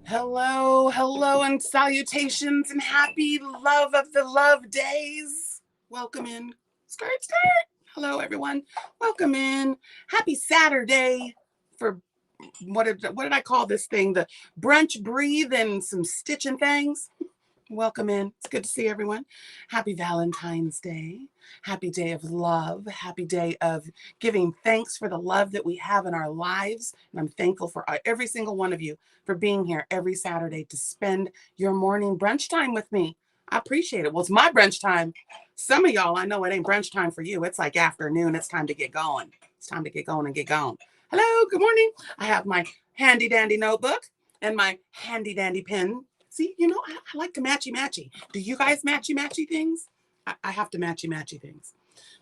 Hello, hello, and salutations, and happy love of the love days. Welcome in. Skirt, skirt. Hello, everyone. Welcome in. Happy Saturday for what did I call this thing? The brunch, breathe, and some stitching things. Welcome in. It's good to see everyone. Happy Valentine's Day. Happy day of love. Happy day of giving thanks for the love that we have in our lives. And I'm thankful for every single one of you for being here every Saturday to spend your morning brunch time with me. I appreciate it. Well, it's my brunch time. Some of y'all, I know it ain't brunch time for you. It's like afternoon. It's time to get going. It's time to get going and get going. Hello, good morning. I have my handy dandy notebook and my handy dandy pen. See, I like to matchy-matchy. Do you guys matchy-matchy things? I have to matchy-matchy things.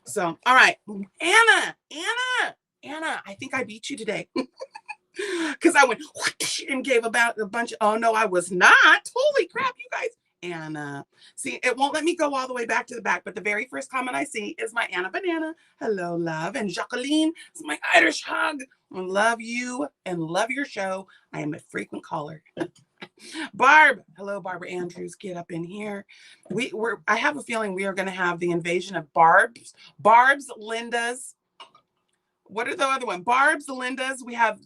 So, all right. Anna, I think I beat you today. Because I went and gave about a bunch of, oh no, I was not. Holy crap, you guys. Anna. See, it won't let me go all the way back to the back, but the very first comment I see is my Anna Banana. Hello, love. And Jacqueline is my Irish hug. I love you and love your show. I am a frequent caller. Barb, hello, Barbara Andrews, get up in here. I have a feeling we are going to have the invasion of Barb's, Linda's. What are the other one? Barb's, Linda's. We have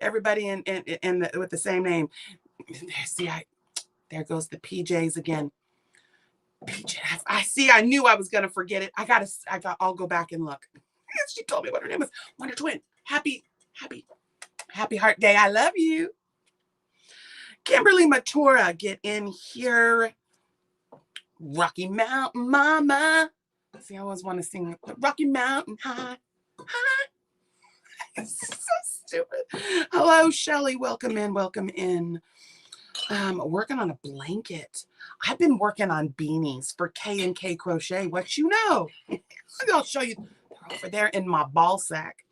everybody with the same name. See, there goes the PJs again. PJ, I knew I was going to forget it. I'll go back and look. She told me what her name was. Wonder Twin. Happy Heart Day. I love you. Kimberly Matura, get in here. Rocky Mountain Mama. See, I always want to sing Rocky Mountain High. It's so stupid. Hello, Shelly. Welcome in. Working on a blanket. I've been working on beanies for K&K Crochet. What you know? I'll show you. They're over there in my ball sack.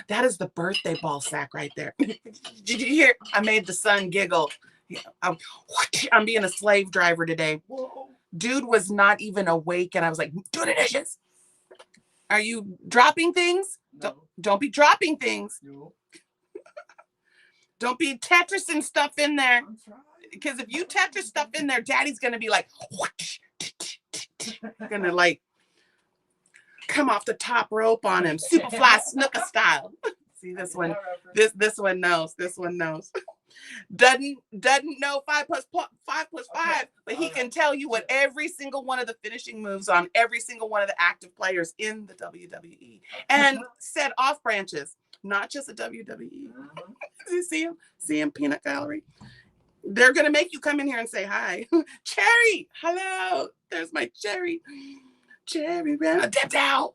That is the birthday ball sack right there. Did you hear? I made the son giggle. I'm being a slave driver today. Whoa. Dude was not even awake, and I was like, do the dishes. Are you dropping things? No. Don't be dropping things. No. Don't be Tetrising stuff in there. Because if you Tetris stuff in there, Daddy's going to be like, going to like come off the top rope on him, Superfly Snooker style. See, this one knows. This one knows. Doesn't know 5 plus 5, but he can tell you what every single one of the finishing moves on every single one of the active players in the WWE and set off branches, not just the WWE. You see him, peanut gallery. They're gonna make you come in here and say hi. Cherry, hello. There's my Cherry. Cherry Debdow.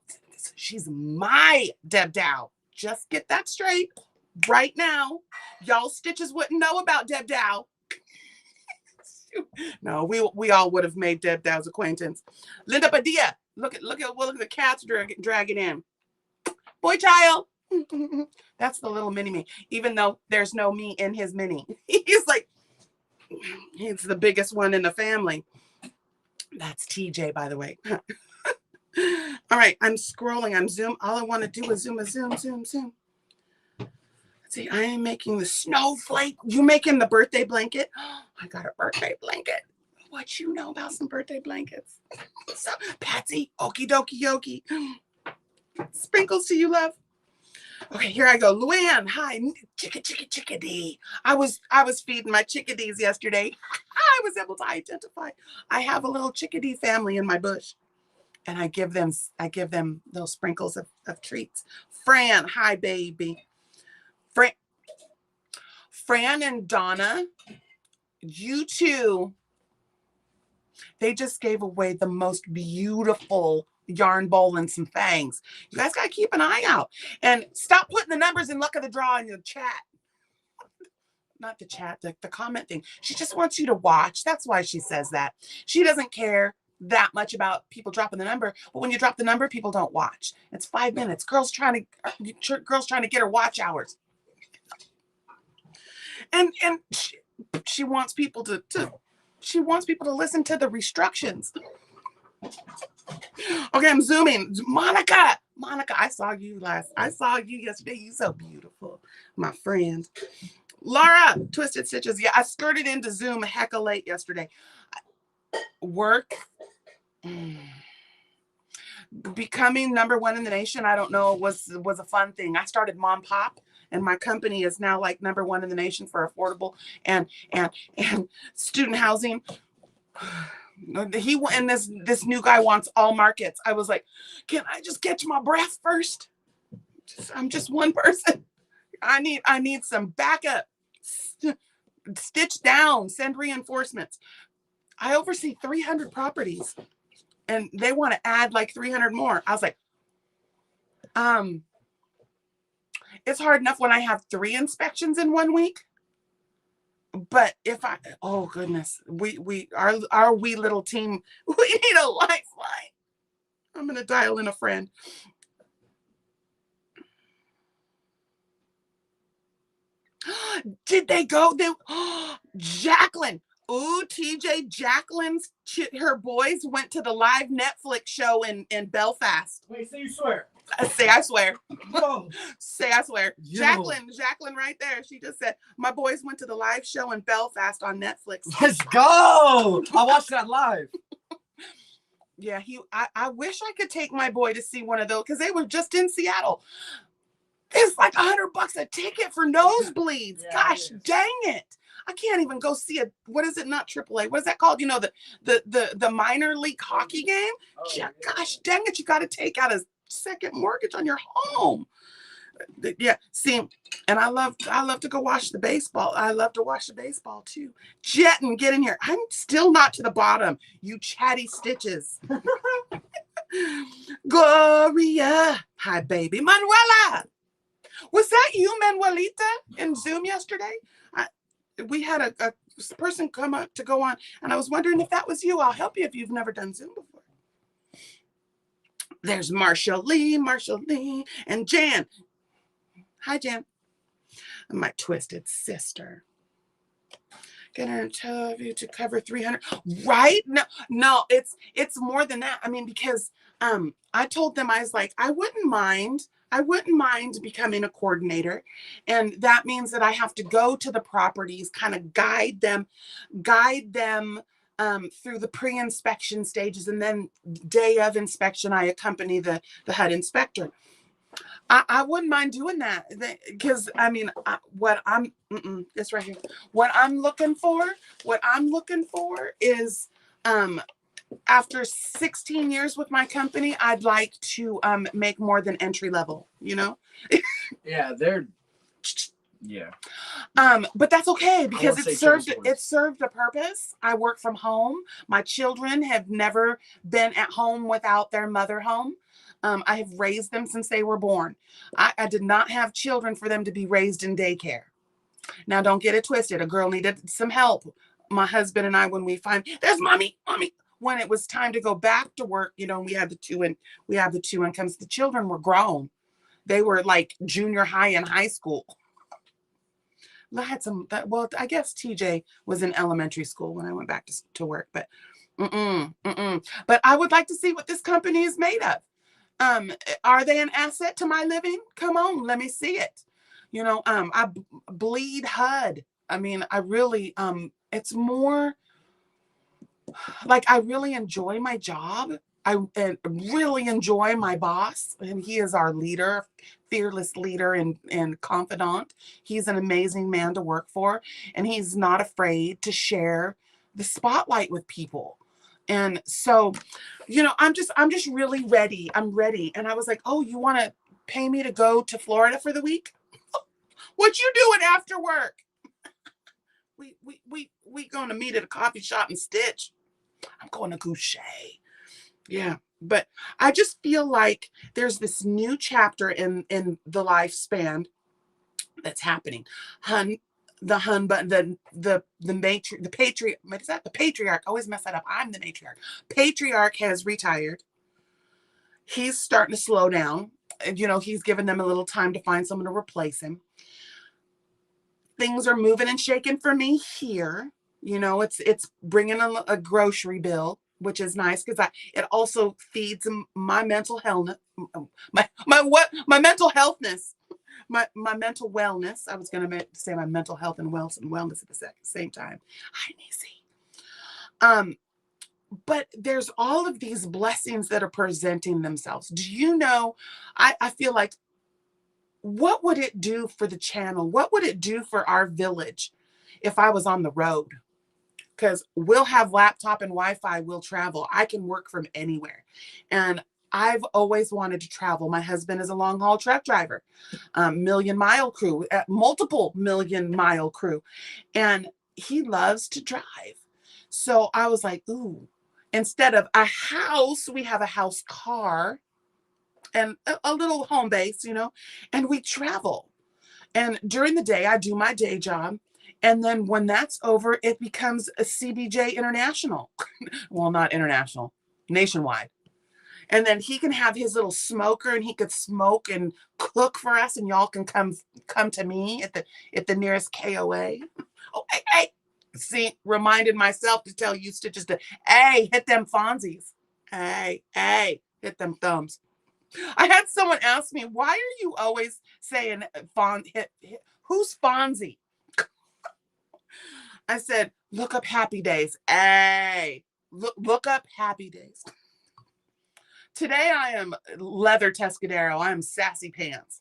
She's my Debdow. Just get that straight. Right now, y'all stitches wouldn't know about Debdow. No, we all would have made Debdow's acquaintance. Linda Padilla, look at the cats dragging in. Boy child. That's the little mini me. Even though there's no me in his mini, he's the biggest one in the family. That's TJ, by the way. All right, I'm scrolling. I'm zoom. All I want to do is zoom. See, I am making the snowflake. You making the birthday blanket? I got a birthday blanket. What you know about some birthday blankets? So, Patsy, okie dokie yoki. Sprinkles to you, love. Okay, here I go. Luann, hi. Chickadee. I was feeding my chickadees yesterday. I was able to identify. I have a little chickadee family in my bush. And I give them those sprinkles of treats. Fran, hi, baby. Fran and Donna, you two, they just gave away the most beautiful yarn bowl and some Thangs. You guys got to keep an eye out. And stop putting the numbers in luck of the draw in your chat. Not the chat, the comment thing. She just wants you to watch. That's why she says that. She doesn't care that much about people dropping the number, but when you drop the number, people don't watch. It's 5 minutes. Girls trying to get her watch hours. And she wants people to listen to the restrictions. Okay, I'm zooming. Monica, I saw you yesterday. You so beautiful, my friend. Laura, Twisted Stitches. Yeah, I skirted into Zoom a heck of late yesterday. Work. Becoming #1 in the nation, I don't know, was a fun thing. I started Mom Pop, and my company is now like #1 in the nation for affordable and student housing. He and this new guy wants all markets. I was like, can I just catch my breath first? I'm just one person. I need some backup. Stitch down, send reinforcements. I oversee 300 properties, and they want to add like 300 more. I was like, it's hard enough when I have 3 inspections in 1 week. But if oh goodness, our wee little team, we need a lifeline. I'm gonna dial in a friend. Did they go? Jacqueline. Ooh, TJ, Jacqueline's her boys went to the live Netflix show in Belfast. Wait, say you swear. Say I swear. Whoa. Say I swear. Yo. Jacqueline right there. She just said, my boys went to the live show in Belfast on Netflix. Let's go. I watched that live. Yeah, I wish I could take my boy to see one of those, because they were just in Seattle. It's like $100 a ticket for nosebleeds. Yeah, gosh dang it. I can't even go see what is it? Not AAA. What is that called? You know, the minor league hockey game? Oh, yeah. Gosh dang it. You got to take out a second mortgage on your home. Yeah. See, and I love to go watch the baseball. I love to watch the baseball too. Jetton, get in here. I'm still not to the bottom. You chatty stitches. Gloria. Hi, baby. Manuela. Was that you, Manuelita, in Zoom yesterday? We had a person come up to go on, and I was wondering if that was you. I'll help you if you've never done Zoom before. There's Marshall Lee, and Jan. Hi, Jan. My twisted sister. Gonna tell you to cover 300, right? No, it's more than that. I mean, because I told them, I was like, I wouldn't mind becoming a coordinator. And that means that I have to go to the properties, kind of guide them through the pre-inspection stages. And then day of inspection, I accompany the HUD inspector. I wouldn't mind doing that, because I mean, it's right here. What I'm looking for is, after 16 years with my company, I'd like to make more than entry level, you know? Yeah, yeah. But that's okay, because it served a purpose. I work from home. My children have never been at home without their mother home. I have raised them since they were born. I did not have children for them to be raised in daycare. Now, don't get it twisted. A girl needed some help. My husband and I, when we find, there's mommy. When it was time to go back to work, you know, we have the two incomes. The children were grown. They were like junior high and high school. I had I guess TJ was in elementary school when I went back to work, but But I would like to see what this company is made of. Are they an asset to my living? Come on, let me see it. You know, I bleed HUD. I mean, I really, it's more like I really enjoy my job. I really enjoy my boss, and he is our leader, fearless leader and confidant. He's an amazing man to work for, and he's not afraid to share the spotlight with people. And so, you know, I'm just really ready. I'm ready. And I was like, oh, you want to pay me to go to Florida for the week? What you doing after work? We going to meet at a coffee shop and stitch. I'm going to Goucher. Yeah. But I just feel like there's this new chapter in the lifespan that's happening. The patriarch, what is that? The patriarch, I always mess that up. I'm the matriarch. Patriarch has retired. He's starting to slow down. You know, he's given them a little time to find someone to replace him. Things are moving and shaking for me here. You know, it's bringing a grocery bill, which is nice because it also feeds my mental health, my mental healthness. my mental wellness. I was going to say my mental health and wellness at the same time. Hi, Nisi. But there's all of these blessings that are presenting themselves. Do you know, I feel like, what would it do for the channel? What would it do for our village if I was on the road? Because we'll have laptop and Wi-Fi, we'll travel. I can work from anywhere. And I've always wanted to travel. My husband is a long haul truck driver, million mile crew, multiple million mile crew. And he loves to drive. So I was like, ooh, instead of a house, we have a house car and a little home base, and we travel. And during the day, I do my day job. And then when that's over, it becomes a CBJ International. Well, not international, nationwide. And then he can have his little smoker and he could smoke and cook for us. And y'all can come to me at the nearest KOA. Oh, hey. See, reminded myself to tell you Stitches to, hey, hit them Fonzies. Hey, hit them thumbs. I had someone ask me, why are you always saying who's Fonzie? I said, look up Happy Days. Hey, look up Happy Days. Today I am leather Tuscadero. I am sassy pants.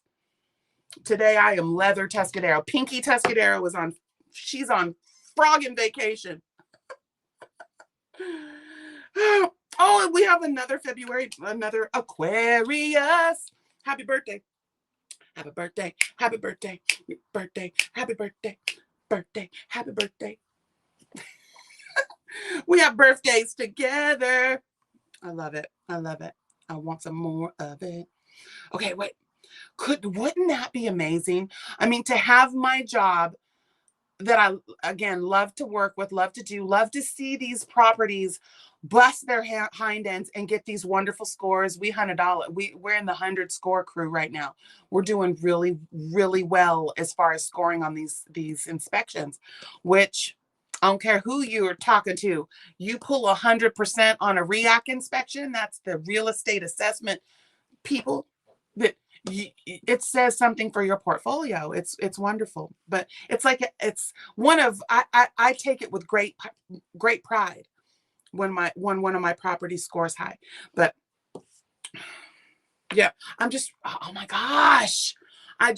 Today I am leather Tuscadero. Pinky Tuscadero she's on frogging vacation. Oh, and we have another Aquarius. Happy birthday. Happy birthday. Happy birthday. Birthday. Happy birthday. Birthday. Happy birthday. We have birthdays together. I love it. I want some more of it. Okay, wait. Wouldn't that be amazing? I mean, to have my job that I, again, love to work with, love to see these properties bust their hind ends and get these wonderful scores. We're in the 100 score crew right now. We're doing really, really well as far as scoring on these inspections, which I don't care who you're talking to. You pull 100% on a REAC inspection. That's the real estate assessment people that it says something for your portfolio. It's wonderful, but it's one of, I take it with great pride when one of my properties scores high. But yeah, I'm just, oh my gosh, I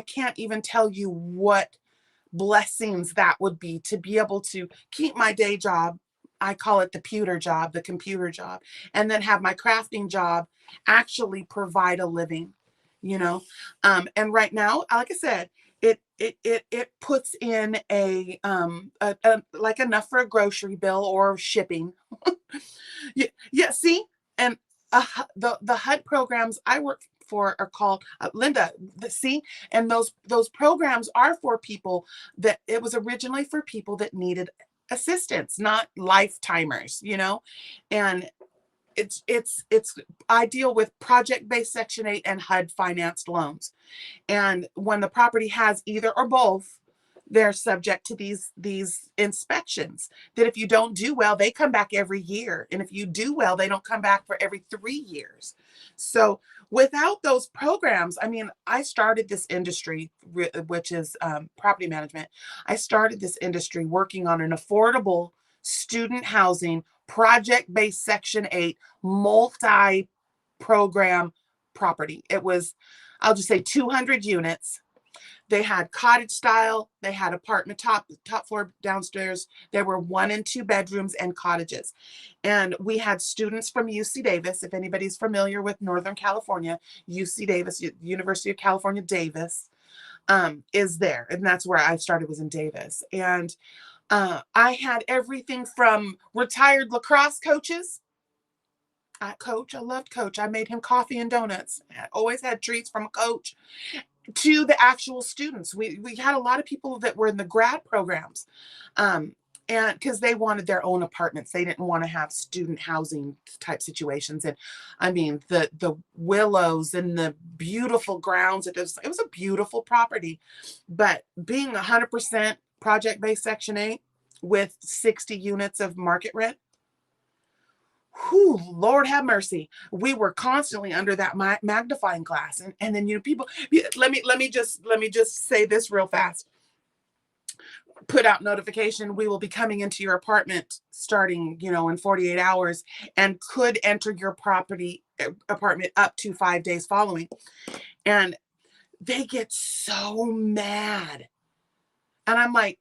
can't even tell you what blessings that would be to be able to keep my day job. I call it the computer job, and then have my crafting job actually provide a living, and right now, like I said, it puts in a like enough for a grocery bill or shipping. Yeah, see, and the HUD programs I work for are called Linda. See, and those programs are for people that it was originally for people that needed assistance, not lifetimers, and it's I deal with project-based Section 8 and HUD financed loans. And when the property has either or both, they're subject to these inspections that if you don't do well, they come back every year. And if you do well, they don't come back for every 3 years. So without those programs, I mean, I started this industry, which is property management. I started this industry working on an affordable student housing project-based Section 8 multi-program property. It was, I'll just say 200 units. They had cottage style, they had apartment top floor downstairs. There were 1 and 2 bedrooms and cottages. And we had students from UC Davis. If anybody's familiar with Northern California, UC Davis, University of California, Davis, is there. And that's where I started, was in Davis. And I had everything from retired lacrosse coaches. I loved Coach. I made him coffee and donuts. I always had treats from Coach, to the actual students. We had a lot of people that were in the grad programs, and because they wanted their own apartments, they didn't want to have student housing type situations. And I mean, the willows and the beautiful grounds, it was a beautiful property. But being 100% project-based Section 8 with 60 units of market rent, whew, Lord have mercy. We were constantly under that magnifying glass. And then, people, let me just say this real fast. Put out notification, we will be coming into your apartment starting, in 48 hours, and could enter your apartment up to 5 days following. And they get so mad. And I'm like,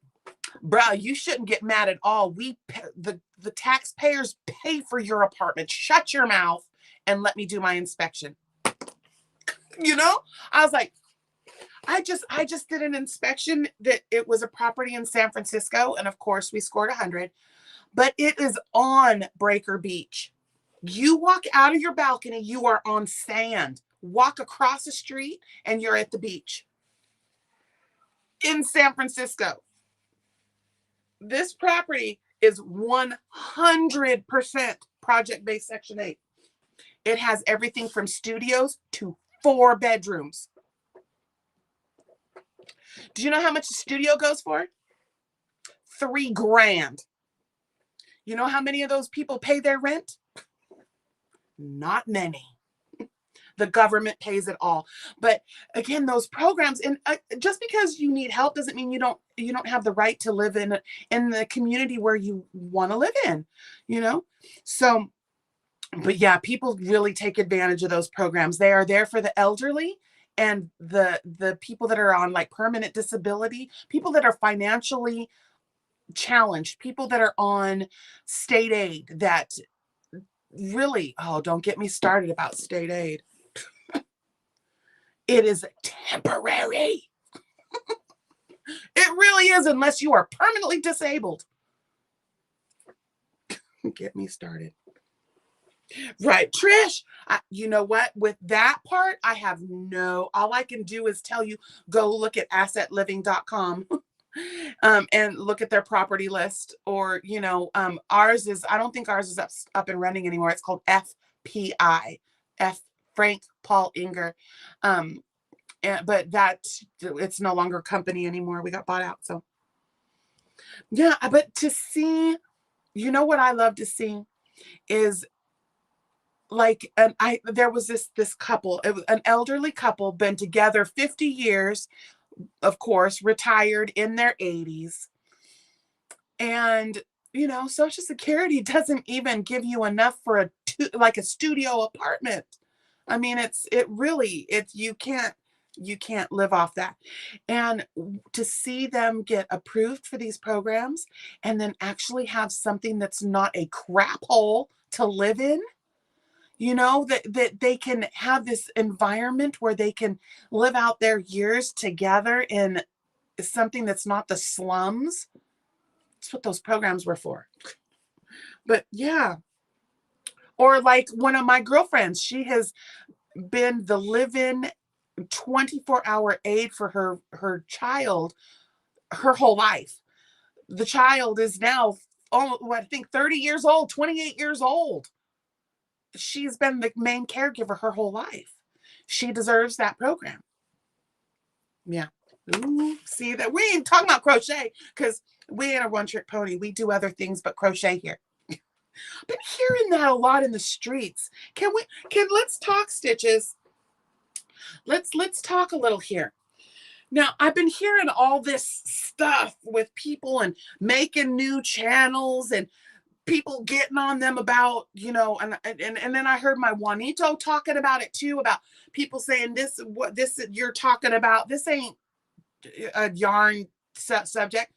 bro, you shouldn't get mad at all. The taxpayers pay for your apartment. Shut your mouth and let me do my inspection. I was like, I just did an inspection that it was a property in San Francisco. And of course we scored 100, but it is on Breaker Beach. You walk out of your balcony, you are on sand. Walk across the street and you're at the beach in San Francisco. This property is 100% project-based Section 8. It has everything from studios to 4 bedrooms. Do you know how much a studio goes for? $3,000. You know how many of those people pay their rent? Not many. The government pays it all. But again, those programs, and just because you need help doesn't mean you don't have the right to live in the community where you want to live in, So, but yeah, people really take advantage of those programs. They are there for the elderly and the people that are on like permanent disability, people that are financially challenged, people that are on state aid that really, don't get me started about state aid. It is temporary. It really is, unless you are permanently disabled. Get me started. Right, Trish, you know what? With that part, all I can do is tell you, go look at assetliving.com and look at their property list. Or, I don't think ours is up and running anymore. It's called FPI, Frank Paul Inger. But it's no longer a company anymore. We got bought out. So yeah, but to see, what I love to see is like, there was this couple, it was an elderly couple, been together 50 years, of course, retired in their 80s. And, Social Security doesn't even give you enough for a studio apartment. I mean, you can't live off that. And to see them get approved for these programs and then actually have something that's not a crap hole to live in, that they can have this environment where they can live out their years together in something that's not the slums. That's what those programs were for. But yeah. Or like one of my girlfriends, she has been the live-in 24-hour aide for her child her whole life. The child is now, I think 30 years old, 28 years old. She's been the main caregiver her whole life. She deserves that program. Yeah. Ooh, see that we ain't talking about crochet because we ain't a one-trick pony. We do other things but crochet here. I've been hearing that a lot in the streets. Let's talk, Stitches. Let's talk a little here. Now, I've been hearing all this stuff with people and making new channels and people getting on them about, and then I heard my Juanito talking about it too, about people saying this you're talking about, this ain't a yarn subject.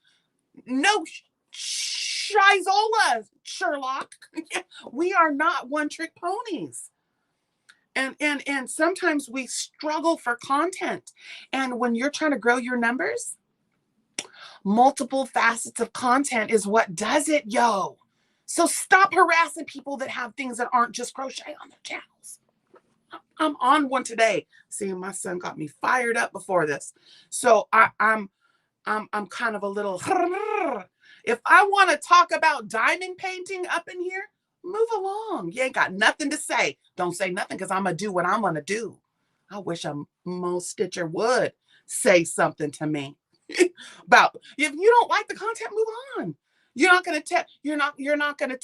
No, Shizola, Sherlock. We are not one-trick ponies. And sometimes we struggle for content. And when you're trying to grow your numbers, multiple facets of content is what does it, yo. So stop harassing people that have things that aren't just crochet on their channels. I'm on one today. See, my son got me fired up before this. So I'm kind of a little, if I want to talk about diamond painting up in here, move along. You ain't got nothing to say. Don't say nothing because I'm going to do what I'm going to do. I wish a Mo Stitcher would say something to me about, if you don't like the content, move on. You're not gonna tell. You're not gonna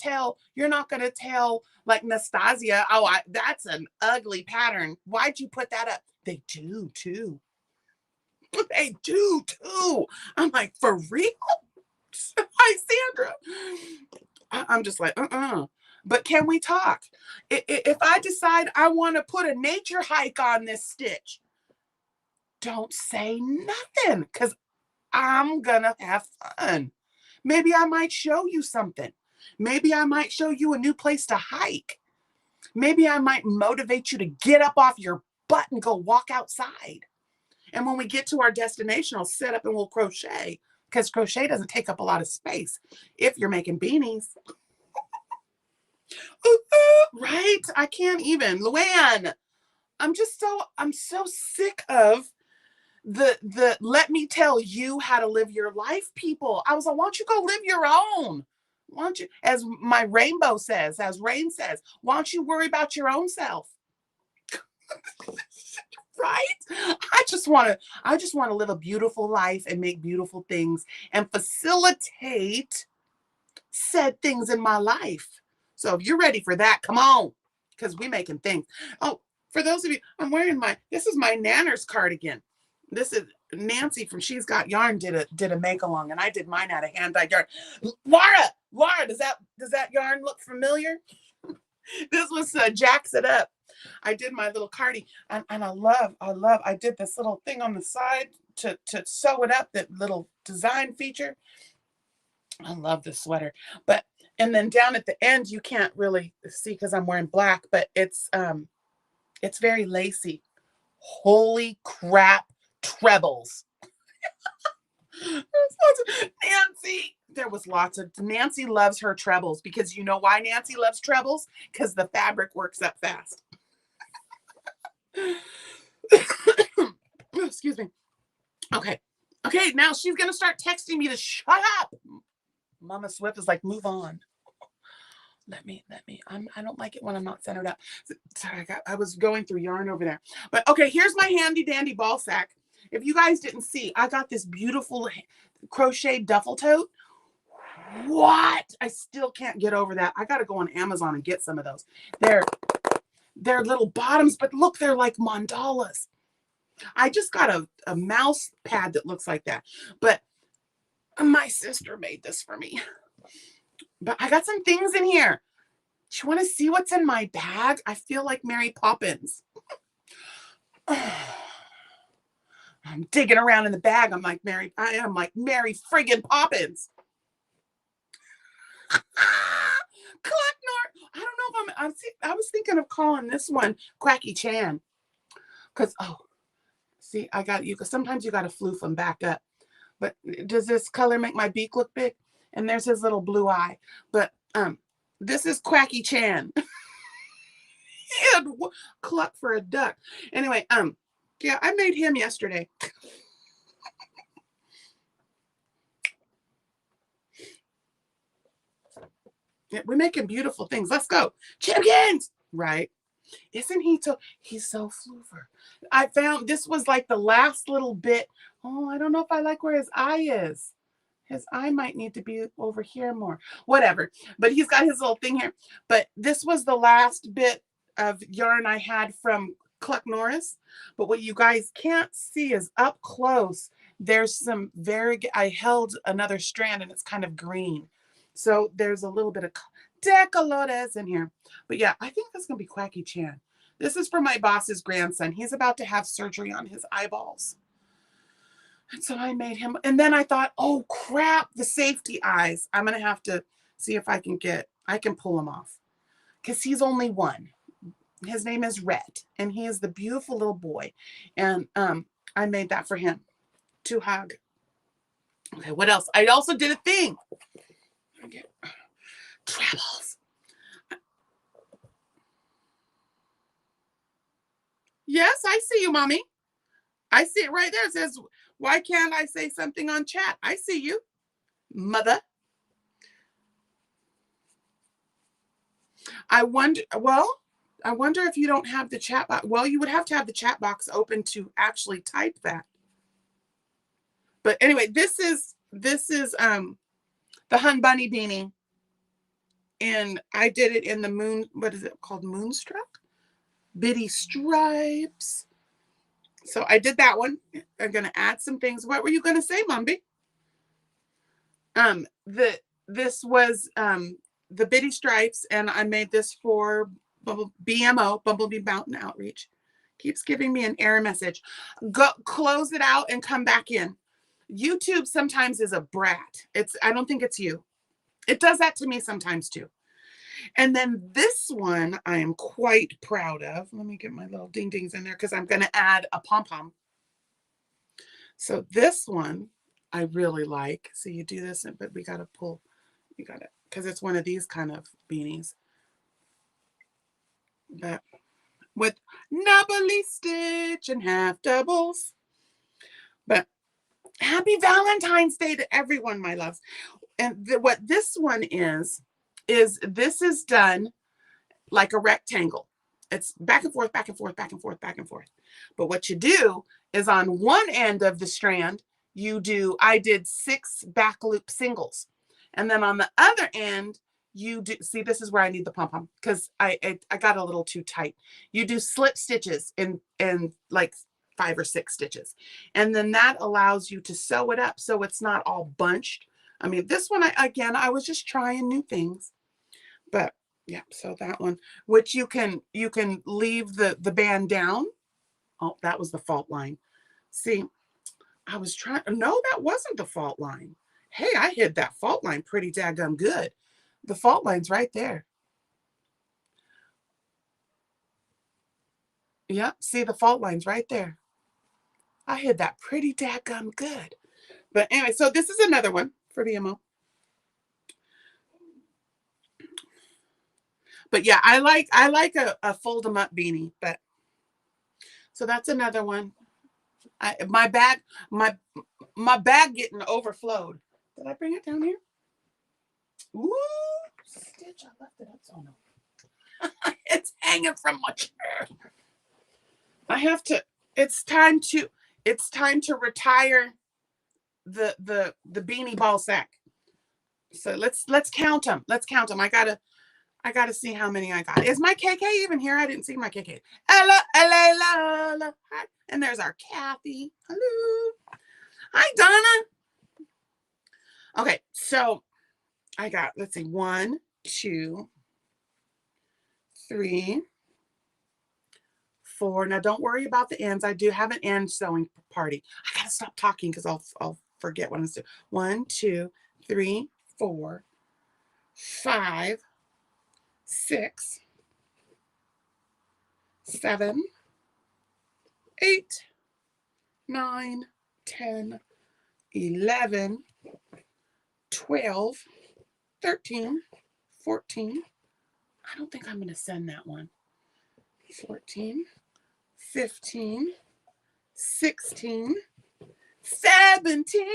tell like Nastasia. Oh, that's an ugly pattern. Why'd you put that up? They do too. They do too. I'm like, for real? Hi, Sandra. I'm just like, But can we talk? If I decide I want to put a nature hike on this stitch, don't say nothing, because I'm gonna have fun. Maybe I might show you something. Maybe I might show you a new place to hike. Maybe I might motivate you to get up off your butt and go walk outside. And when we get to our destination, I'll sit up and we'll crochet, because crochet doesn't take up a lot of space if you're making beanies. Right? I can't even. Luann, I'm so sick of the let me tell you how to live your life people. I was like, why don't you go live your own? Why don't you, as my rainbow says, as Rain says, why don't you worry about your own self? Right? I just want to live a beautiful life and make beautiful things and facilitate said things in my life. So if you're ready for that, come on, because we're making things. Oh, for those of you, this is my Nanners cardigan. This is Nancy from She's Got Yarn did a make along, and I did mine out of hand-dyed yarn. Laura, does that yarn look familiar? This was Jacks It Up. I did my little cardi, and I did this little thing on the side to sew it up, that little design feature. I love this sweater, and then down at the end, you can't really see because I'm wearing black, but it's very lacy. Holy crap, trebles. Nancy loves her trebles, because you know why Nancy loves trebles? Because the fabric works up fast. Excuse me. Okay, now she's gonna start texting me to shut up. Mama Swift is like, move on. Let me. I don't like it when I'm not centered up. Sorry, I was going through yarn over there. But okay, here's my handy dandy ball sack. If you guys didn't see, I got this beautiful crochet duffel tote. What? I still can't get over that. I got to go on Amazon and get some of those. They're little bottoms, but look, they're like mandalas. I just got a mouse pad that looks like that. But my sister made this for me. But I got some things in here. Do you want to see what's in my bag? I feel like Mary Poppins. I'm digging around in the bag. I am like Mary friggin' Poppins. I don't know if I was thinking of calling this one Quacky Chan. Because, see, I got you. Because sometimes you got to floof them back up. But does this color make my beak look big? And there's his little blue eye. But this is Quacky Chan. Cluck for a duck. Anyway, yeah, I made him yesterday. Yeah, we're making beautiful things. Let's go. Champions! Right? Isn't he he's so floofer. I found this was like the last little bit. Oh, I don't know if I like where his eye is. His eye might need to be over here more. Whatever. But he's got his little thing here. But this was the last bit of yarn I had from Cluck Norris. But what you guys can't see is up close. There's some I held another strand and it's kind of green. So there's a little bit of Decalotes in here. But yeah, I think that's going to be Quacky Chan. This is for my boss's grandson. He's about to have surgery on his eyeballs. And so I made him. And then I thought, oh, crap, the safety eyes. I'm going to have to see if I can pull him off. Because he's only one. His name is Red. And he is the beautiful little boy. And I made that for him to hug. Okay, what else? I also did a thing. Okay. Travels. Yes, I see you, Mommy. I see it right there. It says, why can't I say something on chat? I see you, Mother. I wonder if you don't have the chat box. Well, you would have to have the chat box open to actually type that. But anyway, this is the the Hun Bunny beanie. And I did it in the moon, what is it called? Moonstruck? Bitty stripes. So I did that one. I'm going to add some things. What were you going to say, Mumby? This was the bitty stripes, and I made this for BMO, Bumblebee Mountain Outreach. Keeps giving me an error message. Go close it out and come back in. YouTube sometimes is a brat. I don't think it's you. It does that to me sometimes too. And then this one I am quite proud of. Let me get my little ding dings in there because I'm going to add a pom-pom. So this one I really like. So you do this, but we got to pull, you got it, because it's one of these kind of beanies. But with nubbly stitch and half doubles. But happy Valentine's Day to everyone, my loves. And what this one is this is done like a rectangle. It's back and forth, back and forth, back and forth, back and forth. But what you do is on one end of the strand, I did 6 back loop singles. And then on the other end, you do, see, this is where I need the pom-pom because I got a little too tight. You do slip stitches in like 5 or 6 stitches. And then that allows you to sew it up so it's not all bunched. I mean, this one, I was just trying new things. But yeah, so that one, which you can leave the band down. Oh, that was the fault line. See, I was trying, no, that wasn't the fault line. Hey, I hid that fault line pretty daggum good. The fault line's right there. Yeah, see the fault line's right there. I hid that pretty daggum good. But anyway, so this is another one for BMO. But yeah, I like a fold 'em up beanie. But so that's another one. My bag getting overflowed. Did I bring it down here? Ooh, stitch! I left it up so no. It's hanging from my chair. I have to. It's time to retire the beanie ball sack. So let's count them. Let's count them. I gotta see how many I got. Is my KK even here? I didn't see my KK. Ella, Ella, la, la. Hi. And there's our Kathy. Hello. Hi, Donna. Okay, so I got, let's see, 1, 2, 3, 4. Now don't worry about the ends. I do have an end sewing party. I gotta stop talking because I'll forget what I'm doing. 1, 2, 3, 4, 5, 6, 7, 8, 9, 10, 11, 12, 13, 14. I don't think I'm going to send that one. 14, 15, 16, 17.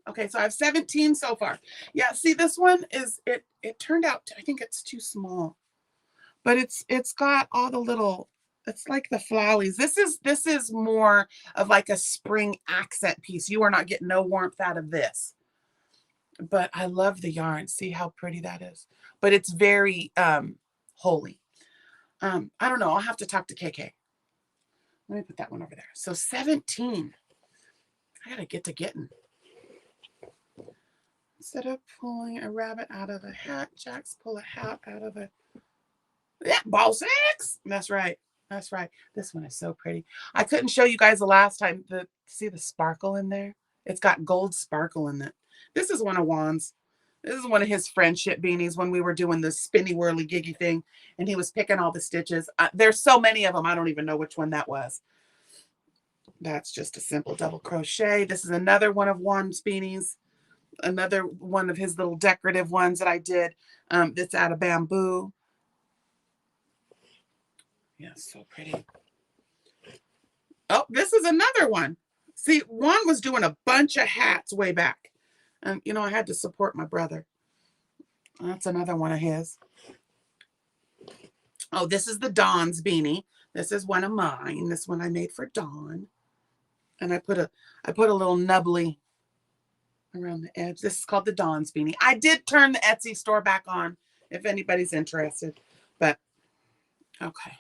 Okay, so I have 17 so far. Yeah, see, this one is, it turned out, I think it's too small. But it's got all the little, it's like the flowies. This is more of like a spring accent piece. You are not getting no warmth out of this. But I love the yarn. See how pretty that is. But it's very holy. I don't know. I'll have to talk to KK. Let me put that one over there. So 17. I gotta get to getting. Instead of pulling a rabbit out of a hat, Jax pull a hat out of a ball sacks. That's right. That's right. This one is so pretty. I couldn't show you guys the last time. See the sparkle in there? It's got gold sparkle in it. This is one of Juan's. This is one of his friendship beanies when we were doing the spinny whirly giggy thing, and he was picking all the stitches. There's so many of them. I don't even know which one that was. That's just a simple double crochet. This is another one of Juan's beanies. Another one of his little decorative ones that I did. That's out of bamboo. Yeah, so pretty. Oh, this is another one. See, Juan was doing a bunch of hats way back. And, you know, I had to support my brother. That's another one of his. Oh, this is the Dawn's beanie. This is one of mine. This one I made for Dawn. And I put a little nubbly. around the edge. This is called the Dawn's Beanie. I did turn the Etsy store back on if anybody's interested, but okay.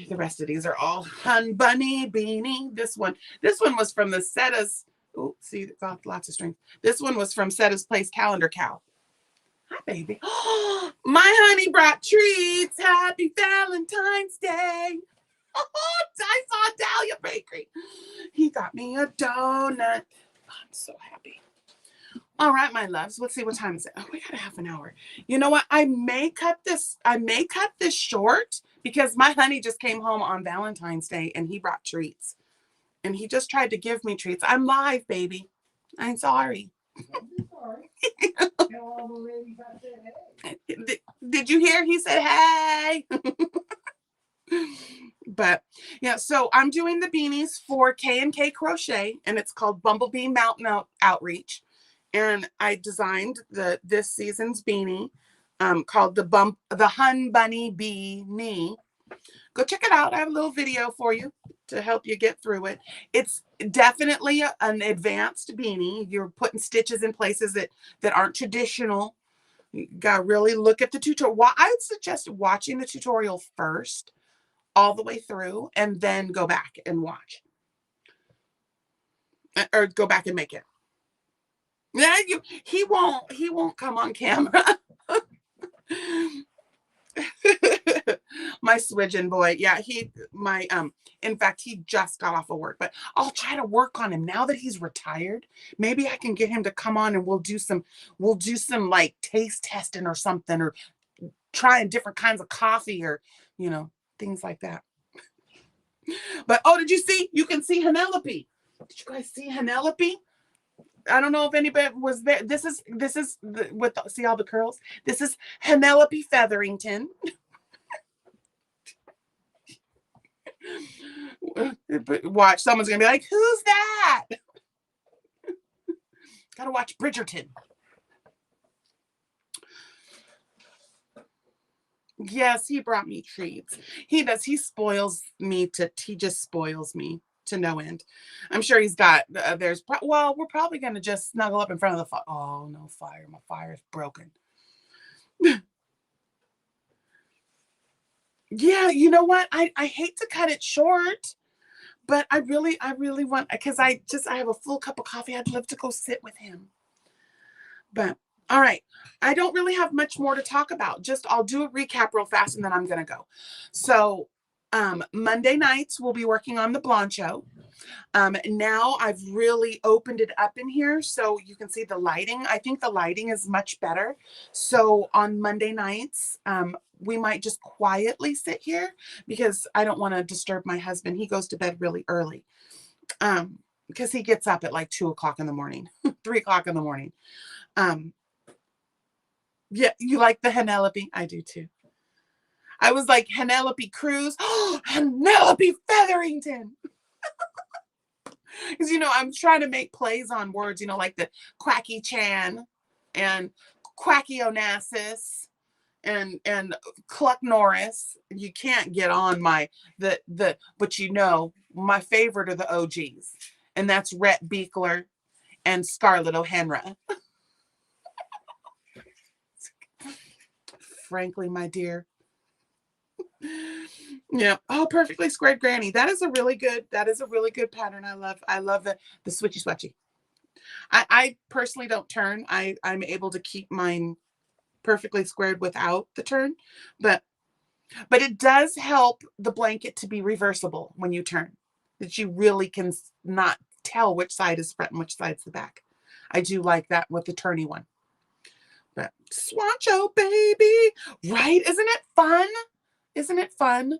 The rest of these are all Hun Bunny Beanie. This one was from the Setta's. Oh, see, it got lots of strings. This one was from Setta's Place Calendar Cow. Hi, baby. Oh, my honey brought treats. Happy Valentine's Day. Oh, I saw Dahlia Bakery. He got me a donut. I'm so happy. All right, my loves. Let's see, what time is it? Oh, we got a half an hour. You know what? I may cut this short because my honey just came home on Valentine's Day and he brought treats. And he just tried to give me treats. I'm live, baby. I'm sorry. Did you hear? He said, hey. But yeah, so I'm doing the beanies for K&K Crochet, and it's called Bumblebee Mountain Outreach. And I designed this season's beanie called the Hun Bunny Beanie. Go check it out. I have a little video for you to help you get through it. It's definitely an advanced beanie. You're putting stitches in places that aren't traditional. You gotta really look at the tutorial. Well, I would suggest watching the tutorial first, all the way through, and then go back and watch. Or go back and make it. Yeah, he won't come on camera. My swidgen boy. Yeah, in fact, he just got off of work, but I'll try to work on him now that he's retired. Maybe I can get him to come on and we'll do some like taste testing or something, or trying different kinds of coffee, or, things like that. But, oh, did you see? You can see Penelope. Did you guys see Penelope? I don't know if anybody was there. This is see all the curls? This is Penelope Featherington. Watch, someone's gonna be like, who's that? Gotta watch Bridgerton. Yes, he brought me treats. He does. He just spoils me to no end. I'm sure he's got, we're probably going to just snuggle up in front of the fire. Oh, no fire. My fire is broken. Yeah, you know what? I hate to cut it short, but I really want, because I have a full cup of coffee. I'd love to go sit with him. But all right, I don't really have much more to talk about. I'll do a recap real fast and then I'm going to go. So Monday nights we'll be working on the Blancho. Now I've really opened it up in here so you can see the lighting. I think the lighting is much better. So on Monday nights, we might just quietly sit here because I don't want to disturb my husband. He goes to bed really early because he gets up at like 2 o'clock in the morning, 3 o'clock in the morning. Yeah, you like the Penelope? I do too. I was like, Penelope Cruz. Oh, Penelope Featherington. Because, I'm trying to make plays on words, like the Quacky Chan and Quacky Onassis and Cluck Norris. You can't get on but my favorite are the OGs. And that's Rhett Beekler and Scarlett O'Henra. Frankly, my dear. Yeah. Oh, perfectly squared granny. That is a really good pattern. I love the switchy swatchy. I personally don't turn. I'm able to keep mine perfectly squared without the turn, but it does help the blanket to be reversible when you turn, that you really can not tell which side is front and which side's the back. I do like that with the turny one. But Swancho, baby, right? Isn't it fun? Isn't it fun?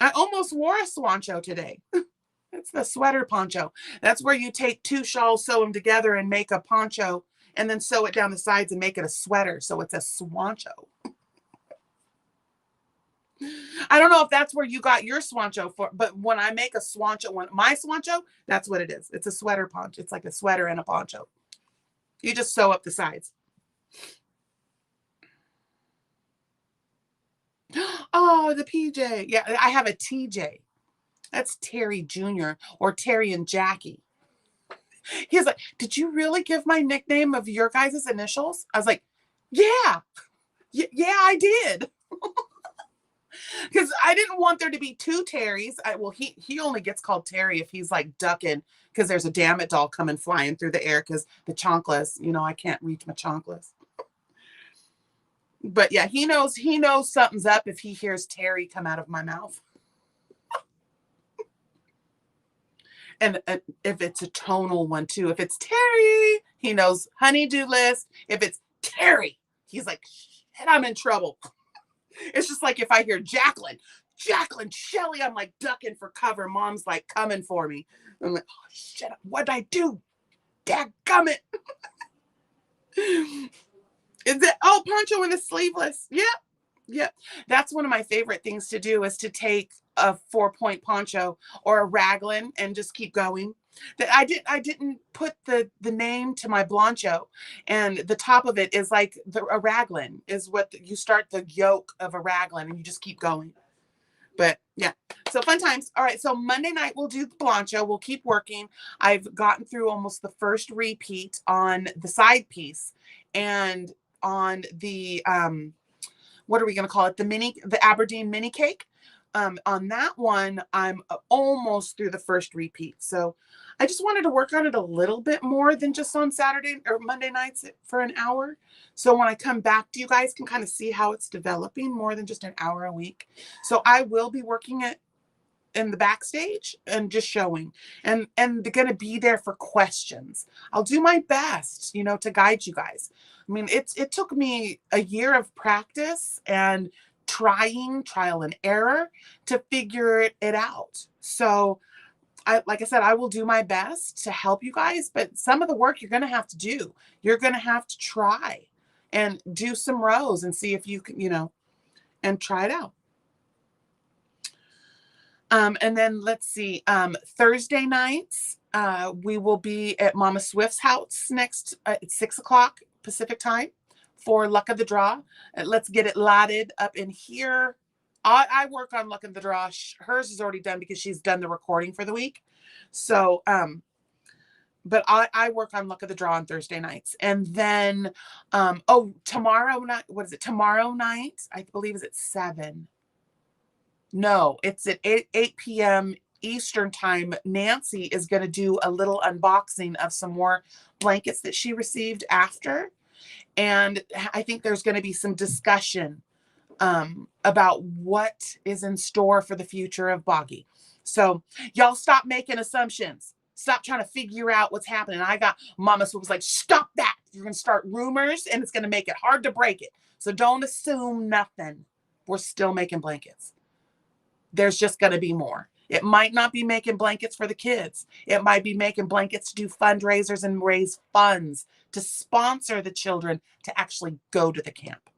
I almost wore a Swancho today. It's the sweater poncho. That's where you take 2 shawls, sew them together and make a poncho, and then sew it down the sides and make it a sweater. So it's a Swancho. I don't know if that's where you got your Swancho for, but when I make a Swancho, my Swancho, that's what it is. It's a sweater poncho. It's like a sweater and a poncho. You just sew up the sides. Oh, the PJ. Yeah, I have a TJ. That's Terry Jr. or Terry and Jackie. He's like, did you really give my nickname of your guys' initials? I was like, yeah, yeah, I did. Because I didn't want there to be two Terrys. He only gets called Terry if he's like ducking because there's a damn it doll coming flying through the air because the chanclas, I can't reach my chanclas. But yeah, he knows something's up if he hears Terry come out of my mouth. And if it's a tonal one too, if it's Terry, he knows honey-do list. If it's Terry, he's like, shit, I'm in trouble. It's just like if I hear Jacqueline, Shelly, I'm like ducking for cover. Mom's like coming for me. I'm like, oh shit, what'd I do? Dadgummit. Is it, oh, poncho in the sleeveless. Yep. That's one of my favorite things to do is to take a 4-point poncho or a raglan and just keep going. That I didn't put the name to my blancho, and the top of it is like a raglan is what you start the yoke of a raglan and you just keep going. But yeah, so fun times. All right, so Monday night we'll do the blancho. We'll keep working. I've gotten through almost the first repeat on the side piece, and on the what are we going to call it? The Aberdeen mini cake. On that one, I'm almost through the first repeat. So I just wanted to work on it a little bit more than just on Saturday or Monday nights for an hour. So when I come back to you guys can kind of see how it's developing more than just an hour a week. So I will be working it in the backstage and just showing and they're going to be there for questions. I'll do my best, to guide you guys. I mean, it took me a year of practice and trial and error to figure it out. So like I said, I will do my best to help you guys, but some of the work you're going to have to do. You're going to have to try and do some rows and see if you can, and try it out. And then let's see, Thursday nights, we will be at Mama Swift's house next at 6 o'clock Pacific time for Luck of the Draw. Let's get it lotted up in here. I work on Luck of the Draw. Hers is already done because she's done the recording for the week. So, but I work on Luck of the Draw on Thursday nights. And then, tomorrow night, what is it? Tomorrow night, I believe is at 7. No, it's at 8 p.m. Eastern time. Nancy is going to do a little unboxing of some more blankets that she received after. And I think there's going to be some discussion about what is in store for the future of Boggy. So y'all stop making assumptions. Stop trying to figure out what's happening. I got Mama was like, stop that. You're going to start rumors and it's going to make it hard to break it. So don't assume nothing. We're still making blankets. There's just going to be more. It might not be making blankets for the kids. It might be making blankets to do fundraisers and raise funds to sponsor the children to actually go to the camp.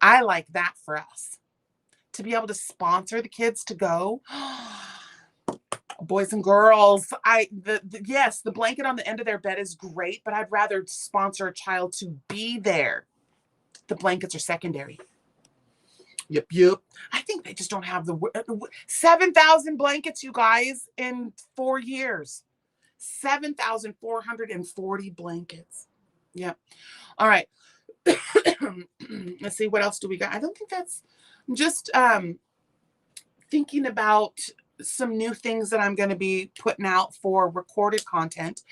I like that for us. To be able to sponsor the kids to go. Boys and girls, yes, the blanket on the end of their bed is great, but I'd rather sponsor a child to be there. The blankets are secondary. Yep. I think they just don't have the 7,000 blankets, you guys, in 4 years. 7,440 blankets. Yep. All right. Let's see, what else do we got? I don't think that's just thinking about some new things that I'm going to be putting out for recorded content.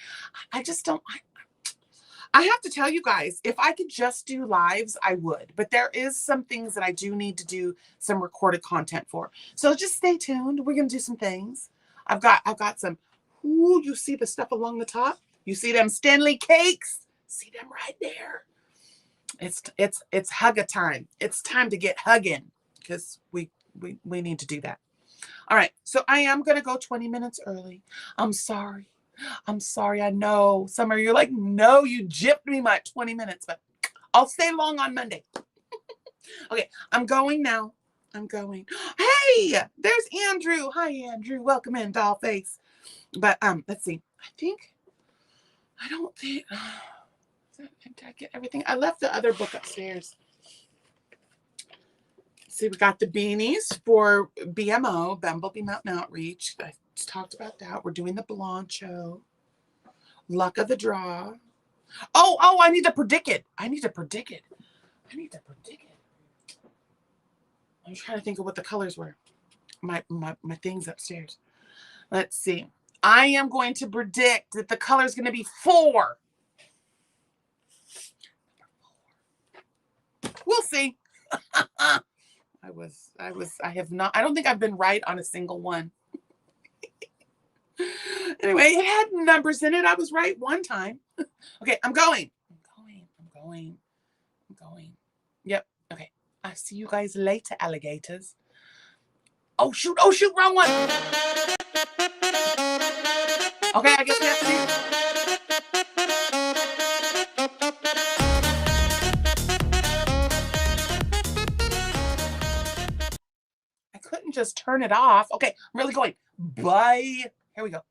I have to tell you guys, if I could just do lives, I would. But there is some things that I do need to do some recorded content for. So just stay tuned. We're going to do some things. I've got some. Ooh, you see the stuff along the top? You see them Stanley cakes? See them right there. It's hugga time. It's time to get hugging because we need to do that. All right. So I am going to go 20 minutes early. I'm sorry. I know some of you are like, no, you gypped me my 20 minutes, but I'll stay long on Monday. Okay, I'm going now. I'm going. Hey, there's Andrew. Hi, Andrew. Welcome in, doll face. But let's see. Did I get everything? I left the other book upstairs. See, we got the beanies for BMO, Bumblebee Mountain Outreach. I talked about that. We're doing the Blancho. Luck of the draw. Oh, I need to predict it. I'm trying to think of what the colors were. My things upstairs. Let's see. I am going to predict that the color is going to be 4. We'll see. I don't think I've been right on a single one. Anyway, it had numbers in it. I was right one time. Okay, I'm going. Yep. Okay. I'll see you guys later, alligators. Oh, shoot, wrong one. Okay, I guess we have to I couldn't just turn it off. Okay, I'm really going. Bye. Here we go.